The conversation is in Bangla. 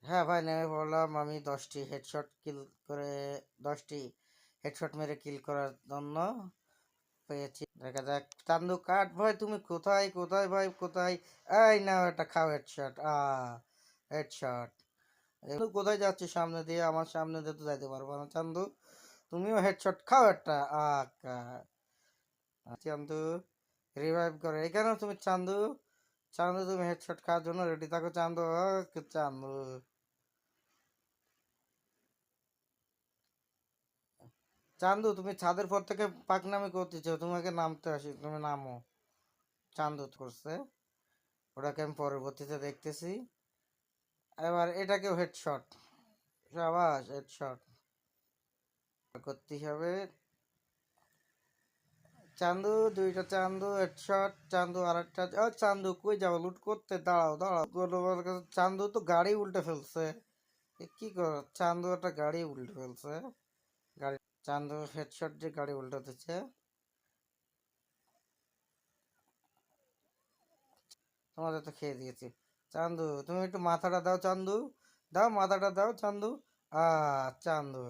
হ্যাঁ ভাই, নেমে পড়লাম। আমি 10টি হেডশট কিল করে 10টি হেডশট মেরে কিল করার জন্য পেয়েছি। দেখা যাক। চান্দু কাঠ ভাই, তুমি কোথায় কোথায় ভাই কোথায়? এই না, এটা খাও হেডশট। হেডশট। কোথায় যাচ্ছি? সামনে দিয়ে, আমার সামনে দিয়ে তো যাইতে পারবো না চান্দু। তুমিও হেডশট খাও একটা। চান্দু রিভাইভ করে এখানেও তুমি চান্দু। চান্দু তুমি হেডশট খাওয়ার জন্য রেডি থাকো চান্দু। চান্দু চান্দু, তুমি ছাদের পর থেকে পাকনামি করতেছো, তোমাকে নামতে আসি, তুমি নামো। চান্দু করছে, ওটাকে আমি পরবর্তীতে দেখতেছি। এবার এটাকেও হেডশট। সাবাস, হেডশট করতে হবে। চান্দু, দুইটা চান্দু হেডশট। চান্দু আর একটা। চান্দু কই যাও? লুট করতে দাঁড়াও দাঁড়াও। চান্দু তো গাড়ি উল্টে ফেলছে। কি কর? চান্দু একটা গাড়ি উল্টে ফেলছে। গাড়ি। চান্দু হেডশট যে গাড়ি উল্টাতেছে। তোমাদের তো খেয়ে দিয়েছি। চান্দু, তুমি একটু মাথাটা দাও চান্দু। দাও মাথাটা দাও চান্দু। চান্দু